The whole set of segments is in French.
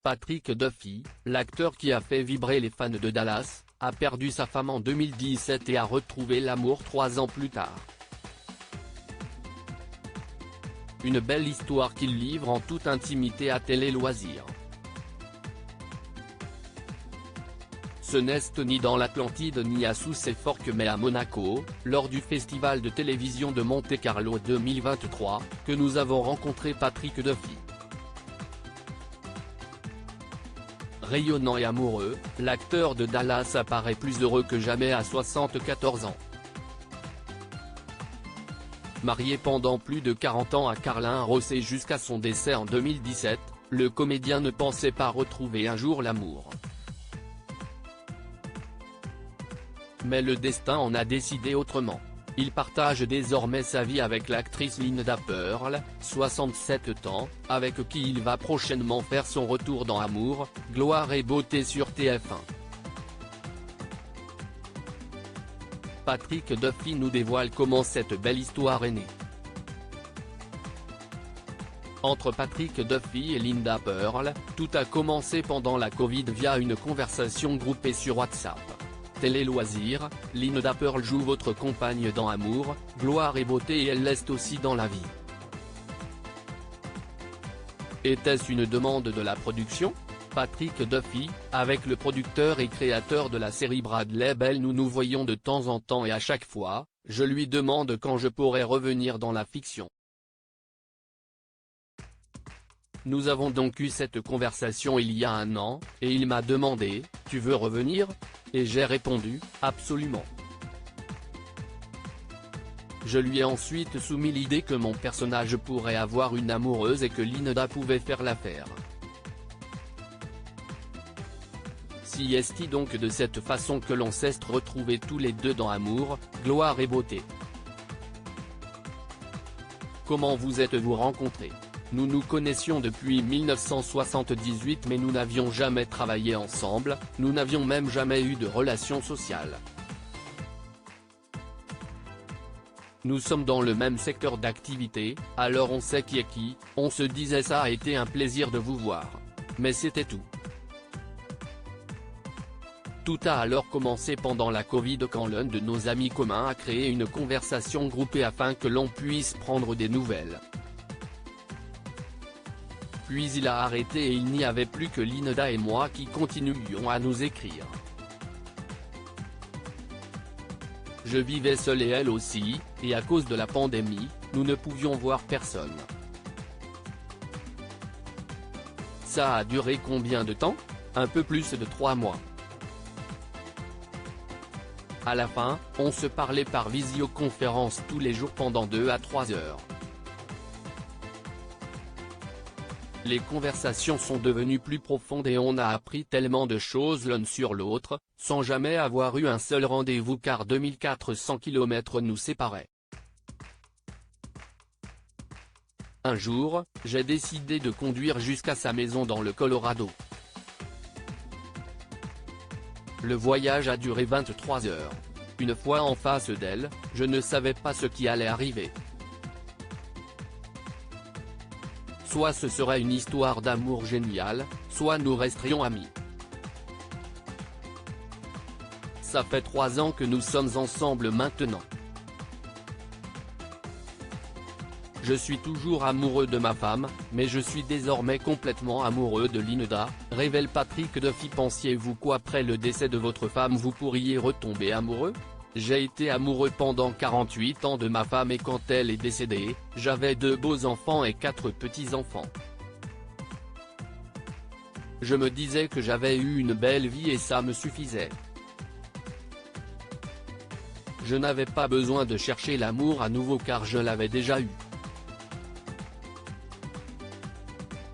Patrick Duffy, l'acteur qui a fait vibrer les fans de Dallas, a perdu sa femme en 2017 et a retrouvé l'amour 3 ans plus tard. Une belle histoire qu'il livre en toute intimité à Télé Loisirs. Ce n'est ni dans l'Atlantide ni à Sous ses Forques mais à Monaco, lors du festival de télévision de Monte-Carlo 2023, que nous avons rencontré Patrick Duffy. Rayonnant et amoureux, l'acteur de Dallas apparaît plus heureux que jamais à 74 ans. Marié pendant plus de 40 ans à Carlin Ross et jusqu'à son décès en 2017, le comédien ne pensait pas retrouver un jour l'amour. Mais le destin en a décidé autrement. Il partage désormais sa vie avec l'actrice Linda Pearl, 67 ans, avec qui il va prochainement faire son retour dans Amour, Gloire et Beauté sur TF1. Patrick Duffy nous dévoile comment cette belle histoire est née. Entre Patrick Duffy et Linda Pearl, tout a commencé pendant la Covid via une conversation groupée sur WhatsApp. Télé Loisirs, Linda Pearl joue votre compagne dans Amour, Gloire et Beauté et elle l'est aussi dans la vie. Était-ce une demande de la production? Patrick Duffy, avec le producteur et créateur de la série Bradley Bell nous nous voyons de temps en temps et à chaque fois, je lui demande quand je pourrais revenir dans la fiction. Nous avons donc eu cette conversation il y a 1 an, et il m'a demandé, tu veux revenir? Et j'ai répondu, absolument. Je lui ai ensuite soumis l'idée que mon personnage pourrait avoir une amoureuse et que Linda pouvait faire l'affaire. Si est-il donc de cette façon que l'on s'est retrouvés tous les deux dans Amour, Gloire et Beauté. Comment vous êtes-vous rencontrés? Nous nous connaissions depuis 1978 mais nous n'avions jamais travaillé ensemble, nous n'avions même jamais eu de relation sociale. Nous sommes dans le même secteur d'activité, alors on sait qui est qui, on se disait ça a été un plaisir de vous voir. Mais c'était tout. Tout a alors commencé pendant la Covid quand l'un de nos amis communs a créé une conversation groupée afin que l'on puisse prendre des nouvelles. Puis il a arrêté et il n'y avait plus que Linda et moi qui continuions à nous écrire. Je vivais seul et elle aussi, et à cause de la pandémie, nous ne pouvions voir personne. Ça a duré combien de temps? Un peu plus de 3 mois. À la fin, on se parlait par visioconférence tous les jours pendant 2 à 3 heures. Les conversations sont devenues plus profondes et on a appris tellement de choses l'un sur l'autre, sans jamais avoir eu un seul rendez-vous car 2400 km nous séparaient. Un jour, j'ai décidé de conduire jusqu'à sa maison dans le Colorado. Le voyage a duré 23 heures. Une fois en face d'elle, je ne savais pas ce qui allait arriver. Soit ce serait une histoire d'amour géniale, soit nous resterions amis. Ça fait 3 ans que nous sommes ensemble maintenant. Je suis toujours amoureux de ma femme, mais je suis désormais complètement amoureux de Linda, révèle Patrick Duffy. Pensiez-vous qu'après le décès de votre femme vous pourriez retomber amoureux? J'ai été amoureux pendant 48 ans de ma femme et quand elle est décédée, j'avais 2 beaux enfants et 4 petits-enfants. Je me disais que j'avais eu une belle vie et ça me suffisait. Je n'avais pas besoin de chercher l'amour à nouveau car je l'avais déjà eu.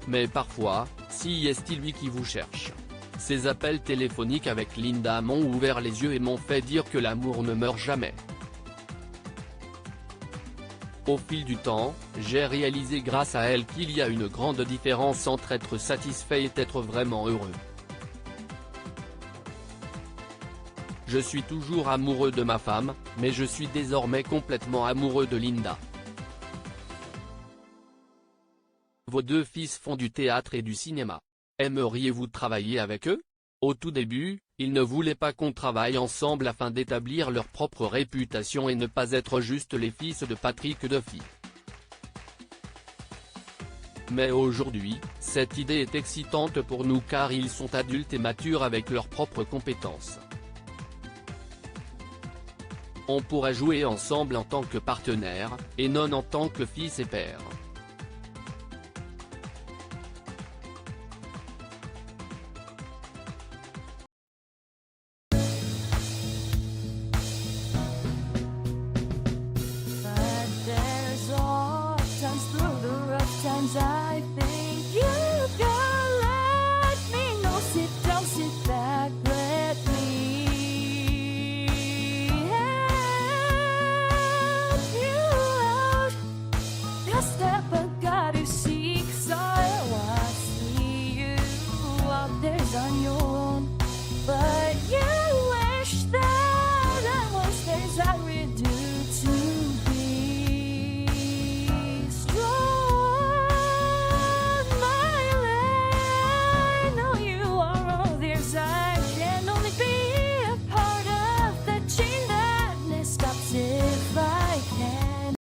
Mais parfois, si est-il lui qui vous cherche. Ces appels téléphoniques avec Linda m'ont ouvert les yeux et m'ont fait dire que l'amour ne meurt jamais. Au fil du temps, j'ai réalisé grâce à elle qu'il y a une grande différence entre être satisfait et être vraiment heureux. Je suis toujours amoureux de ma femme, mais je suis désormais complètement amoureux de Linda. Vos 2 fils font du théâtre et du cinéma. Aimeriez-vous travailler avec eux? Au tout début, ils ne voulaient pas qu'on travaille ensemble afin d'établir leur propre réputation et ne pas être juste les fils de Patrick Duffy. Mais aujourd'hui, cette idée est excitante pour nous car ils sont adultes et matures avec leurs propres compétences. On pourrait jouer ensemble en tant que partenaires, et non en tant que fils et père.